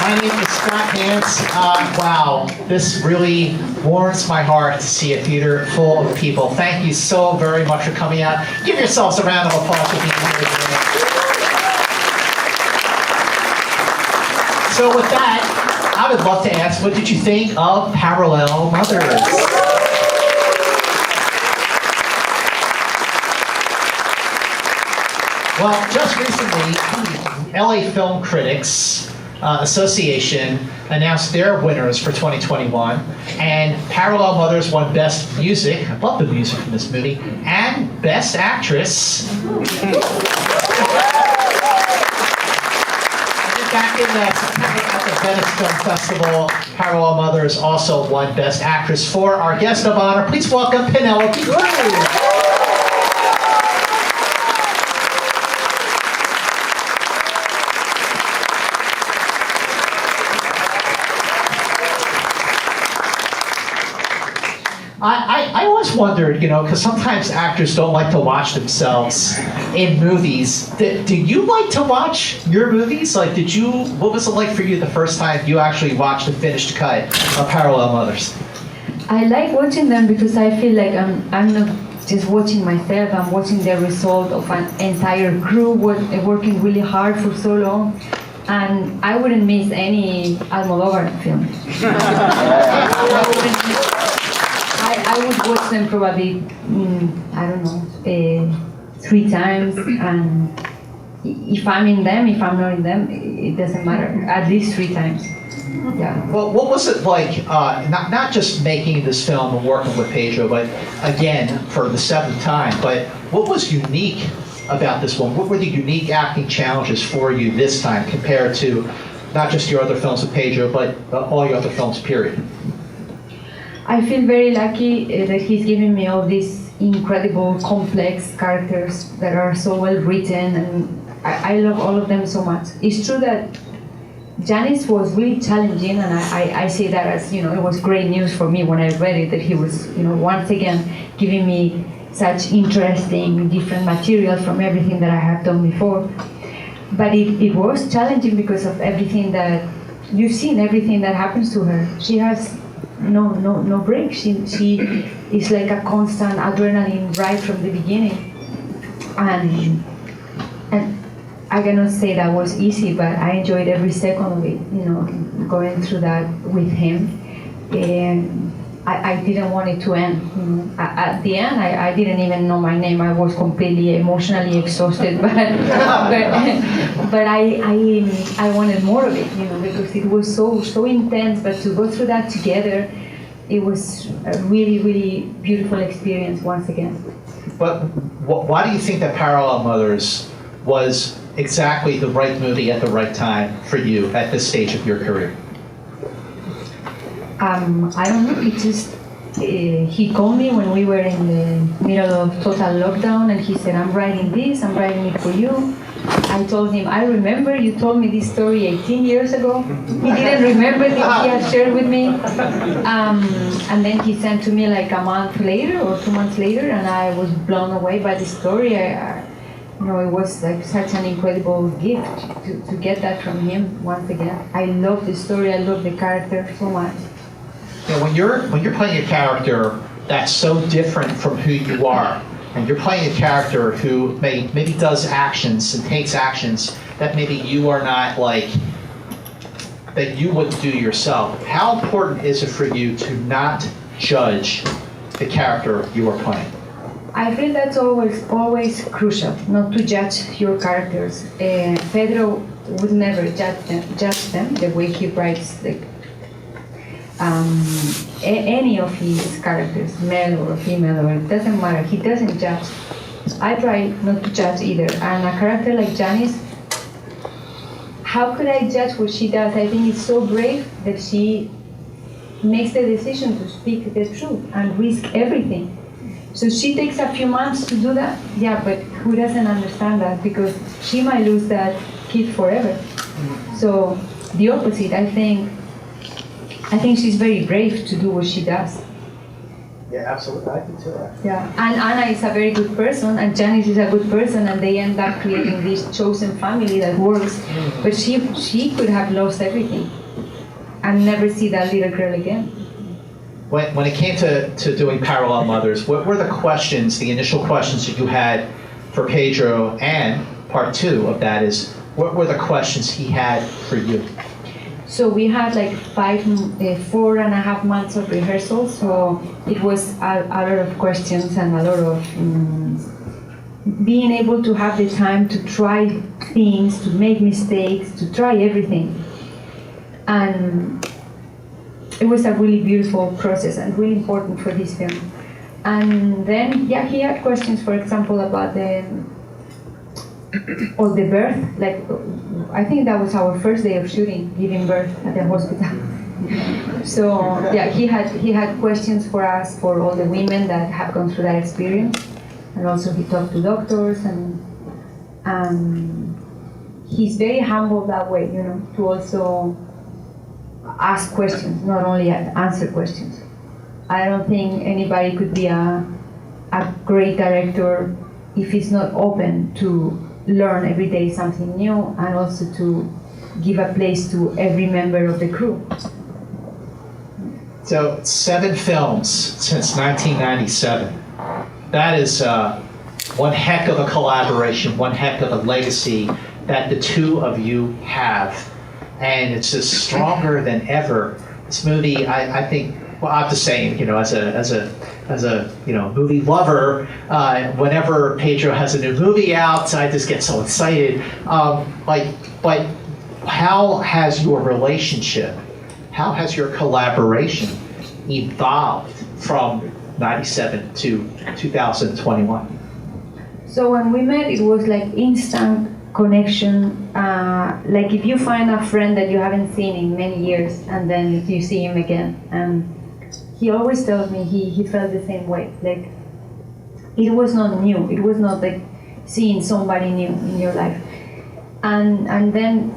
My name is Scott Mantz. Wow, this really warms my heart to see a theater full of people. Thank you so very much for coming out. Give yourselves a round of applause for being here today. So with that, I would love to ask, what did you think of Parallel Mothers? Well, just recently, LA Film Critics Association announced their winners for 2021, and Parallel Mothers won Best Music, I love the music from this movie, and Best Actress. Back in September at the Venice Film Festival, Parallel Mothers also won Best Actress. For our guest of honor, please welcome Penélope Cruz. I always wondered, because sometimes actors don't like to watch themselves in movies. Do you like to watch your movies? What was it like for you the first time you actually watched the finished cut of Parallel Mothers? I like watching them because I feel like I'm not just watching myself, I'm watching the result of an entire crew working really hard for so long. And I wouldn't miss any Almodóvar film. I would watch them probably, 3 times, and if I'm in them, if I'm not in them, it doesn't matter, at least 3 times. Yeah. Well, what was it like, not just making this film and working with Pedro, but again, for the 7th time, but what was unique about this one? What were the unique acting challenges for you this time compared to not just your other films with Pedro, but all your other films, period? I feel very lucky that he's given me all these incredible, complex characters that are so well written, and I love all of them so much. It's true that Janice was really challenging, and I say that as, it was great news for me when I read it, that he was, once again giving me such interesting, different material from everything that I have done before. But it was challenging because of everything that you've seen, everything that happens to her. She has no break. She is like a constant adrenaline right from the beginning, and I cannot say that was easy, but I enjoyed every second of it. Going through that with him, and I didn't want it to end. At the end, I didn't even know my name. I was completely emotionally exhausted, but I wanted more of it, because it was so intense. But to go through that together, it was a really, really beautiful experience once again. But why do you think that Parallel Mothers was exactly the right movie at the right time for you at this stage of your career? I don't know, it just, he called me when we were in the middle of total lockdown, and he said, I'm writing it for you. I told him, I remember you told me this story 18 years ago. He didn't remember that he had shared with me. And then he sent to me like a month later or 2 months later, and I was blown away by the story. It was like such an incredible gift to get that from him once again. I love the story, I love the character so much. When you're playing a character that's so different from who you are, and you're playing a character who maybe does actions and takes actions that maybe you are not that you wouldn't do yourself, how important is it for you to not judge the character you are playing? I feel that's always crucial, not to judge your characters. Pedro would never judge them the way he writes any of his characters, male or female, or it doesn't matter. He doesn't judge. I try not to judge either. And a character like Janice, how could I judge what she does? I think it's so brave that she makes the decision to speak the truth and risk everything. So she takes a few months to do that. Yeah, but who doesn't understand that? Because she might lose that kid forever. So the opposite, I think she's very brave to do what she does. Yeah, absolutely. I do too. Actually. Yeah, and Anna is a very good person, and Janice is a good person, and they end up creating this chosen family that works. But she could have lost everything and never see that little girl again. When it came to doing Parallel Mothers, what were the questions, the initial questions that you had for Pedro? And part two of that is, what were the questions he had for you? So we had like 4.5 months of rehearsal, so it was a lot of questions and a lot of being able to have the time to try things, to make mistakes, to try everything. And it was a really beautiful process and really important for this film. And then, yeah, he had questions, for example, about the birth. Like, I think that was our first day of shooting, giving birth at the hospital. So yeah, he had questions for us, for all the women that have gone through that experience, and also he talked to doctors, and he's very humble that way, you know, to also ask questions, not only answer questions. I don't think anybody could be a great director if he's not open to learn every day something new, and also to give a place to every member of the crew. So 7 films since 1997. That is one heck of a collaboration, one heck of a legacy that the two of you have. And it's just stronger than ever. This movie, I think, well, I have to say, you know, as a you know, movie lover, whenever Pedro has a new movie out, I just get so excited. But how has your relationship, how has your collaboration evolved from 97 to 2021? So when we met, it was like instant connection. Like if you find a friend that you haven't seen in many years, and then you see him again, and he always tells me he felt the same way. Like, it was not new. It was not like seeing somebody new in your life. And then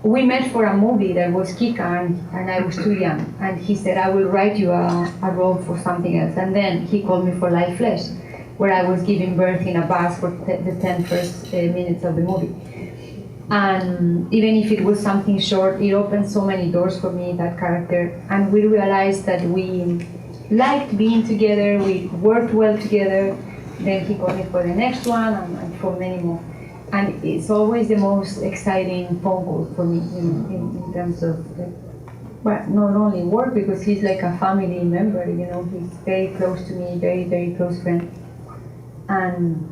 we met for a movie that was Kika, and I was too young. And he said, I will write you a role for something else. And then he called me for Live Flesh, where I was giving birth in a bus for the 10 first minutes of the movie. And even if it was something short, it opened so many doors for me, that character. And we realized that we liked being together, we worked well together. Then he called me for the next one, and for many more. And it's always the most exciting phone call for me, you know, in terms of, but not only work, because he's like a family member, you know, he's very close to me, very, very close friend. And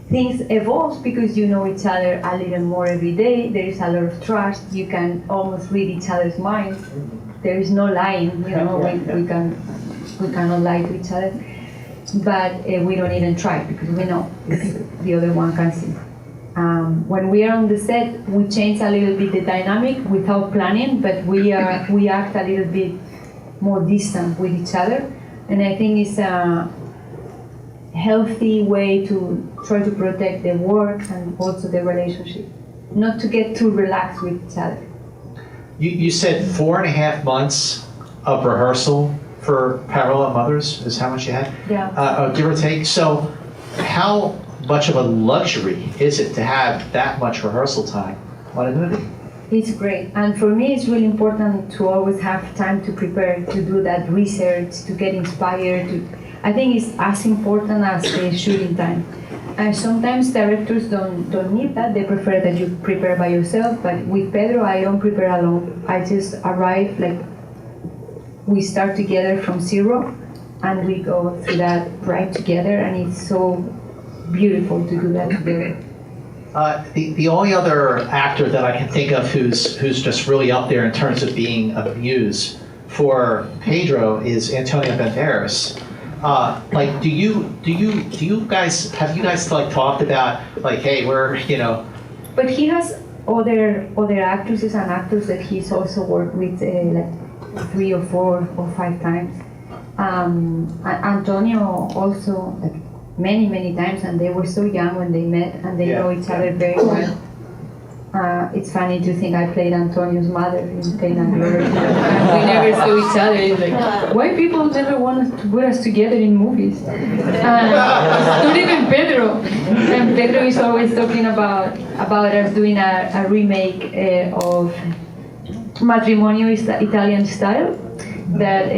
things evolve because you know each other a little more every day. There is a lot of trust. You can almost read each other's minds. There is no lying, you know. We cannot lie to each other, but we don't even try because we know the other one can see. When we are on the set, we change a little bit the dynamic without planning, but we act a little bit more distant with each other, and I think it's a healthy way to try to protect the work and also the relationship, not to get too relaxed with each other. You said 4.5 months of rehearsal for Parallel Mothers is how much you had? Yeah. Give or take. So how much of a luxury is it to have that much rehearsal time on a movie? It's great, and for me it's really important to always have time to prepare, to do that research, to get inspired. I think it's as important as the shooting time. And sometimes directors don't need that. They prefer that you prepare by yourself. But with Pedro, I don't prepare alone. I just arrive, like, we start together from zero, and we go through that right together, and it's so beautiful to do that together. The only other actor that I can think of who's just really up there in terms of being a muse for Pedro is Antonio Banderas. Like, have you guys like talked about, like, hey, we're, you know? But he has other actresses and actors that he's also worked with like 3 or 4 or 5 times. Antonio also, like, many times, and they were so young when they met, and they know each other very well. It's funny to think I played Antonio's mother in Pain and Glory. And we never saw each other. It's like, why people never want to put us together in movies? Not even Pedro. And Pedro is always talking about us doing a remake of Matrimonio Italian Style that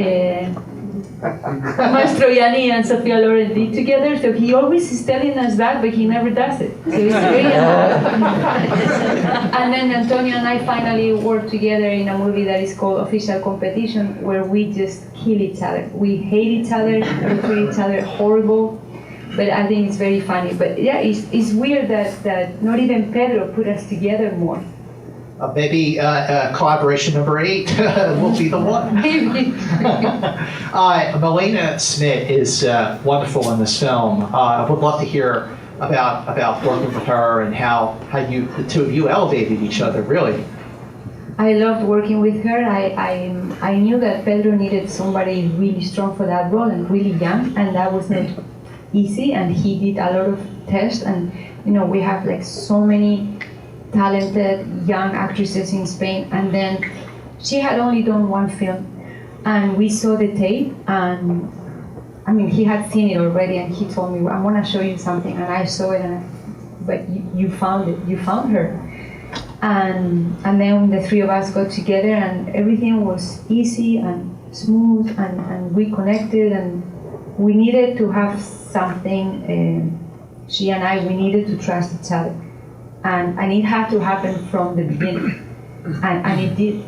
Mastroianni and Sofia Loren did together. So he always is telling us that, but he never does it. So it's very And then Antonio and I finally worked together in a movie that is called Official Competition, where we just kill each other. We hate each other, we treat each other horrible, but I think it's very funny. But yeah, it's weird that not even Pedro put us together more. Maybe collaboration number 8 will be the one. Elena Smith is wonderful in this film. I would love to hear about working with her and how the two of you elevated each other, really. I loved working with her. I knew that Pedro needed somebody really strong for that role and really young, and that was not easy, and he did a lot of tests, and we have like so many talented young actresses in Spain, and then she had only done one film, and we saw the tape, and I mean he had seen it already, and he told me, I want to show you something, and I saw it, but you found it, you found her, and then the three of us got together, and everything was easy and smooth, and we connected, and we needed to have something, she and I, we needed to trust each other. And it had to happen from the beginning, and it did.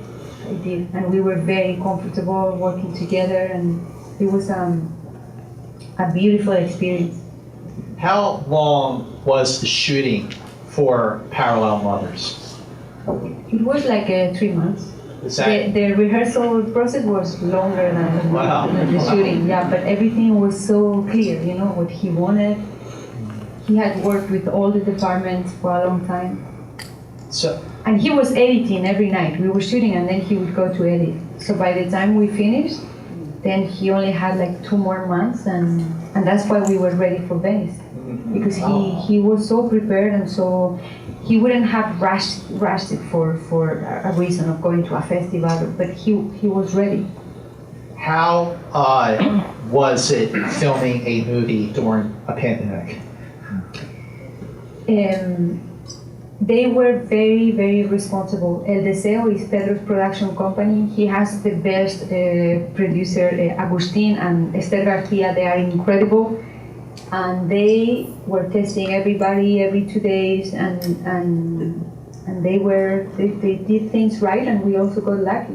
And we were very comfortable working together, and it was a beautiful experience. How long was the shooting for Parallel Mothers? It was like 3 months. The rehearsal process was longer than the shooting, yeah, but everything was so clear, what he wanted. He had worked with all the departments for a long time. And he was editing every night. We were shooting and then he would go to edit. So by the time we finished, then he only had like 2 more months, and that's why we were ready for Venice. Because he was so prepared, and so he wouldn't have rushed it for a reason of going to a festival, but he was ready. How was it filming a movie during a pandemic? They were very, very responsible. El Deseo is Pedro's production company. He has the best producer, Agustin and Esther Garcia. They are incredible. And they were testing everybody every 2 days, and they did things right, and we also got lucky.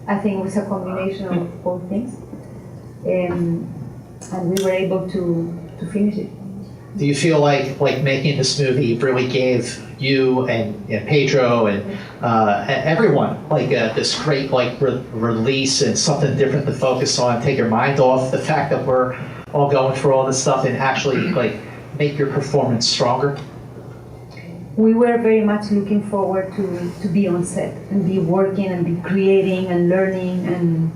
I think it was a combination of both things. And we were able to finish it. Do you feel like making this movie really gave you and Pedro and everyone this great release and something different to focus on, take your mind off the fact that we're all going through all this stuff, and actually make your performance stronger? We were very much looking forward to be on set and be working and be creating and learning, and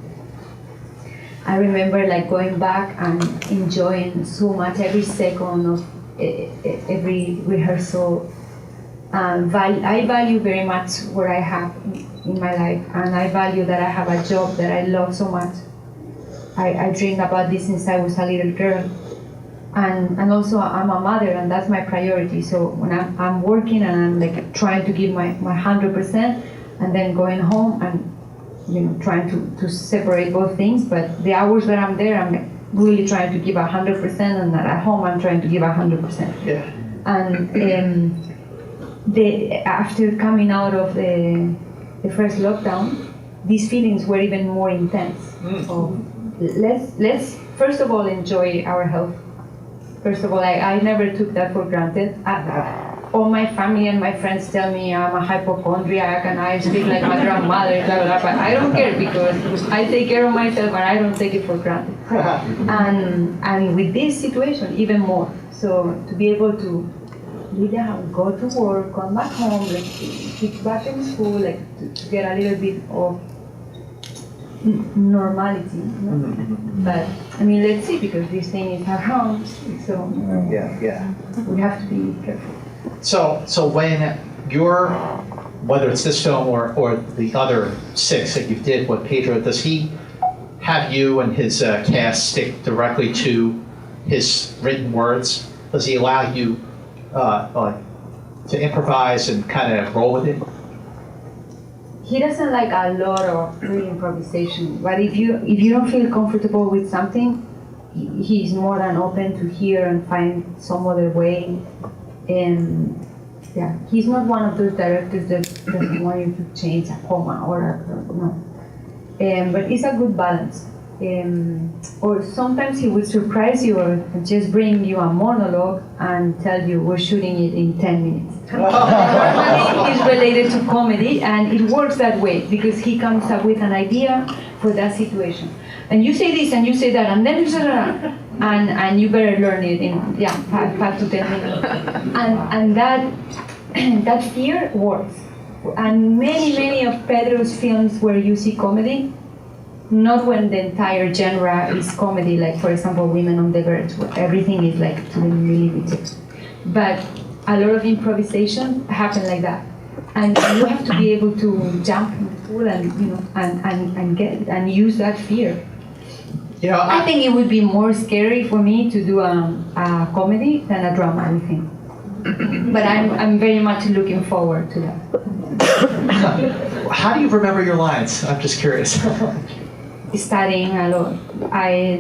I remember going back and enjoying so much every second of every rehearsal. I value very much what I have in my life, and I value that I have a job that I love so much. I dreamed about this since I was a little girl, and also I'm a mother, and that's my priority. So when I'm working and I'm trying to give my 100%, and then going home and trying to separate both things, but the hours that I'm there, I'm really trying to give 100%, and at home I'm trying to give 100%. Yeah. And after coming out of the first lockdown, these feelings were even more intense. So let's first of all enjoy our health. First of all, I never took that for granted. All my family and my friends tell me I'm a hypochondriac and I speak like my grandmother, blah, blah, but I don't care, because I take care of myself and I don't take it for granted. And with this situation, even more. So to be able to leave the house, go to work, come back home, kids back in school, to get a little bit of normality. But I mean, let's see, because this thing is around, so Yeah. we have to be careful. So when your, whether it's this film or the other 6 that you did with Pedro, does he have you and his cast stick directly to his written words? Does he allow you to improvise and kind of roll with it? He doesn't like a lot of free improvisation, but if you don't feel comfortable with something, he's more than open to hear and find some other way. And yeah, he's not one of those directors that doesn't want you to change a comma or no. But it's a good balance. Or sometimes he would surprise you or just bring you a monologue and tell you we're shooting it in 10 minutes. Normally it's related to comedy, and it works that way because he comes up with an idea for that situation. And you say this and you say that and then and you better learn it in 5 to 10 minutes. And that fear works. And many of Pedro's films where you see comedy, not when the entire genre is comedy, like for example Women on the Verge, where everything is like to the millimeter. But a lot of improvisation happen like that. And you have to be able to jump in the pool and use that fear. You know, I think it would be more scary for me to do a comedy than a drama with him. But I'm very much looking forward to that. How do you remember your lines? I'm just curious. Studying a lot.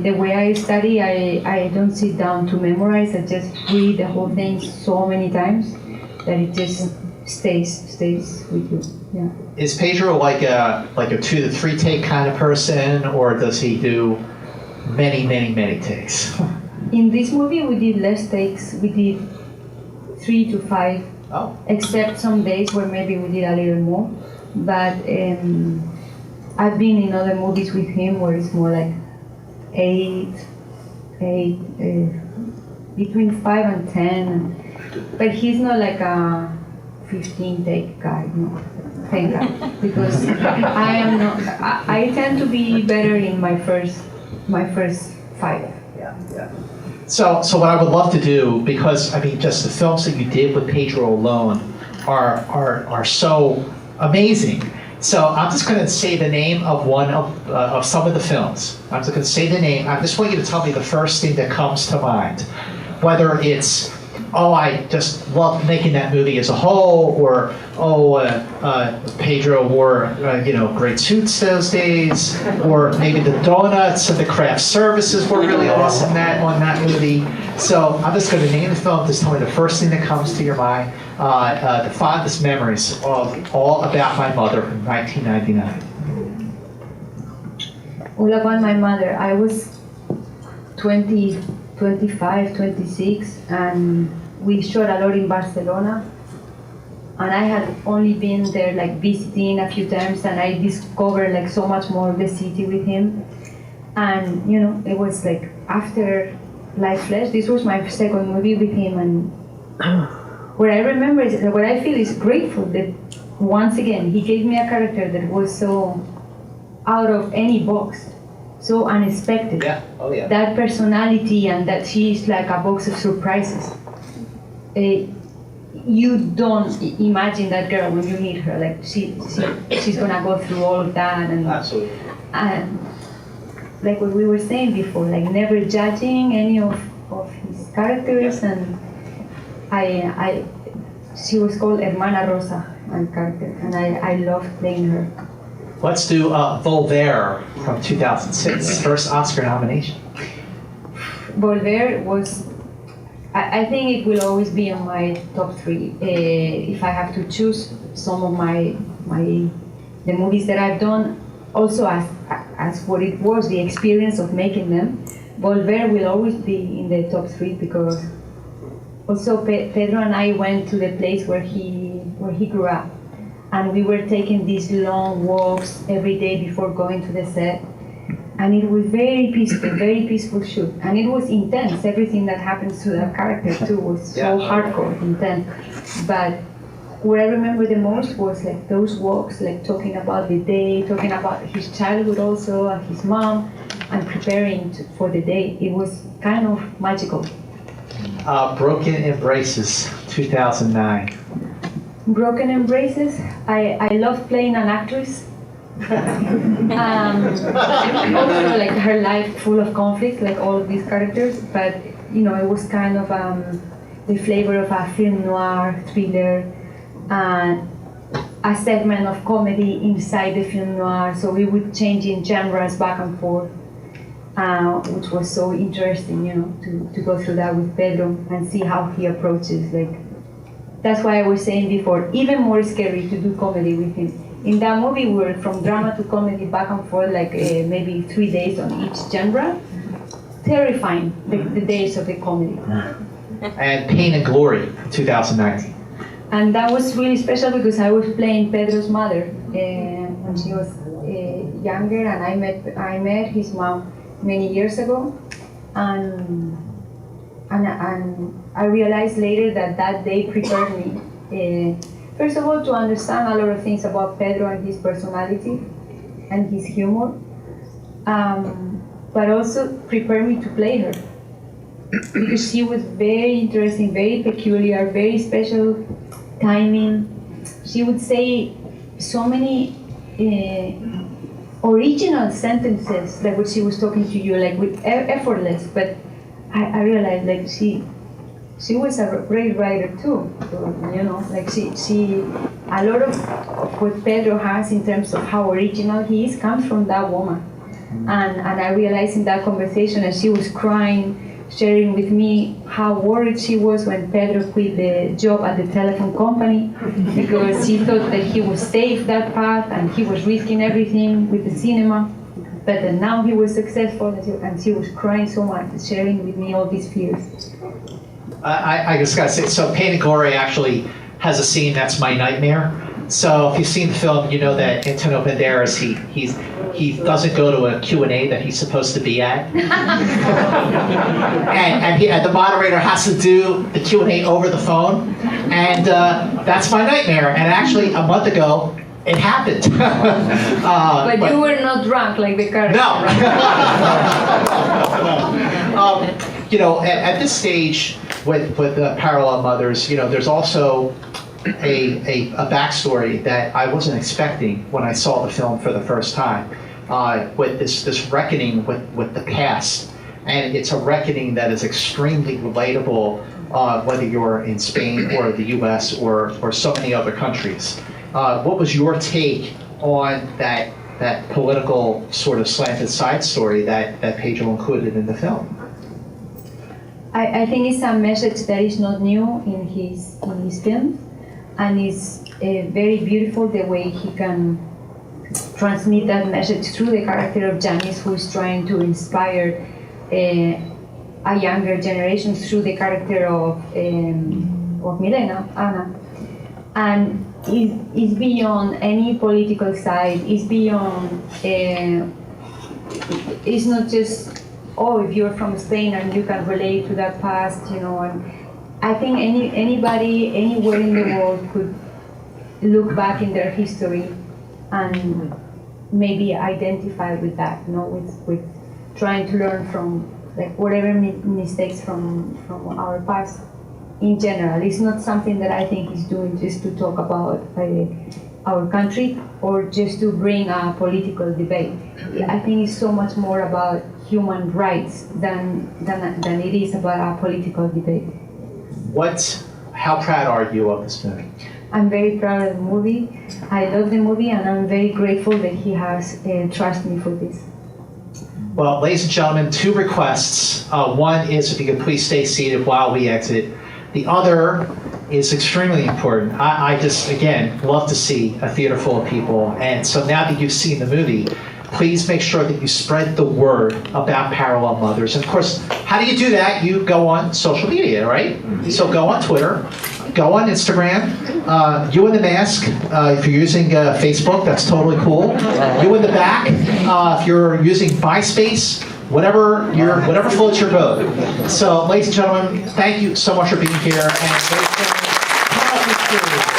The way I study, I don't sit down to memorize. I just read the whole thing so many times that it just stays with you. Yeah. Is Pedro like a 2 to 3 take kind of person, or does he do many takes? In this movie, we did less takes. We did 3 to 5, except some days where maybe we did a little more. But I've been in other movies with him where it's more like 8, between 5 and 10. But he's not like a 15 take guy, no. Thank God. Because I am not. I tend to be better in my first 5. Yeah. So what I would love to do, because I mean, just the films that you did with Pedro alone are so amazing. So I'm just going to say the name of one of some of the films. I'm just going to say the name. I just want you to tell me the first thing that comes to mind, whether it's I just love making that movie as a whole, or Pedro wore great suits those days, or maybe the donuts and the craft services were really awesome on that movie. So I'm just going to name the film. Just tell me the first thing that comes to your mind. The fondest memories of All About My Mother from 1999. All About My Mother. I was 20. 25, 26, and we shot a lot in Barcelona. And I had only been there like visiting a few times, and I discovered like so much more of the city with him. And it was like after Life Flesh, this was my second movie with him, and what I remember is what I feel is grateful that once again he gave me a character that was so out of any box. So unexpected. Yeah. Oh yeah. That personality and that she's like a box of surprises. You don't imagine that girl when you meet her. Like she's gonna go through all of that and Absolutely. And like what we were saying before, like never judging any of his characters, and she was called Hermana Rosa, my character, and I loved playing her. Let's do Volver from 2006, first Oscar nomination. Volver was, I think it will always be on my top 3. If I have to choose some of the movies that I've done, also as what it was, the experience of making them, Volver will always be in the top 3 because also Pedro and I went to the place where he grew up. And we were taking these long walks every day before going to the set. And it was very peaceful shoot. And it was intense. Everything that happens to that character too was so hardcore, intense. But what I remember the most was like those walks, like talking about the day, talking about his childhood also, and his mom, and preparing for the day. It was kind of magical. Broken Embraces, 2009. Broken Embraces. I love playing an actress. Also, like her life full of conflict, like all of these characters. But you know, it was kind of the flavor of a film noir thriller, and a segment of comedy inside the film noir. So we would change in genres back and forth, which was so interesting, you know, to go through that with Pedro and see how he approaches. Like, that's why I was saying before, even more scary to do comedy with him. In that movie, we were from drama to comedy back and forth, like maybe 3 days on each genre. Terrifying, the days of the comedy. And Pain and Glory, 2019. And that was really special because I was playing Pedro's mother when she was younger, and I met his mom many years ago, and I realized later that day prepared me, first of all, to understand a lot of things about Pedro and his personality and his humor, but also prepared me to play her, because she was very interesting, very peculiar, very special timing. She would say so many original sentences, like when she was talking to you, like with effortless. But I realized, like she was a great writer too. So, you know, like she a lot of what Pedro has in terms of how original he is comes from that woman. And I realized in that conversation, as she was crying, sharing with me how worried she was when Pedro quit the job at the telephone company, because she thought that he was safe that path and he was risking everything with the cinema, but then now he was successful, and she was crying so much, sharing with me all these fears. I just gotta say, so Pain and Glory actually has a scene that's my nightmare. So if you've seen the film, you know that Antonio Banderas, he doesn't go to a Q&A that he's supposed to be at. and the moderator has to do the Q&A over the phone. And that's my nightmare. And actually, a month ago, it happened. But you were not drunk like the character. No. You know, at this stage with the Parallel Mothers, you know, there's also a backstory that I wasn't expecting when I saw the film for the first time, with this reckoning with the past. And it's a reckoning that is extremely relatable, whether you're in Spain or the US or so many other countries. What was your take on that political sort of slanted side story that Pedro included in the film? I think it's a message that is not new in his films, and it's very beautiful the way he can transmit that message through the character of Janice, who is trying to inspire a younger generation through the character of Milena, Anna. And it's beyond any political side, it's beyond, it's not just, oh, if you're from Spain and you can relate to that past, you know. And I think anybody, anywhere in the world could look back in their history and maybe identify with that, you know, with trying to learn from like whatever mistakes from our past in general. It's not something that I think he's doing just to talk about our country or just to bring a political debate. I think it's so much more about human rights than it is about a political debate. How proud are you of this movie? I'm very proud of the movie. I love the movie, and I'm very grateful that he has trusted me for this. Well, ladies and gentlemen, 2 requests. One is if you could please stay seated while we exit. The other is extremely important. I just, again, love to see a theater full of people. And so now that you've seen the movie, please make sure that you spread the word about Parallel Mothers. And of course, how do you do that? You go on social media, right? So go on Twitter, go on Instagram, you in the mask, if you're using Facebook, that's totally cool. You in the back, if you're using MySpace, whatever floats your boat. So, ladies and gentlemen, thank you so much for being here. And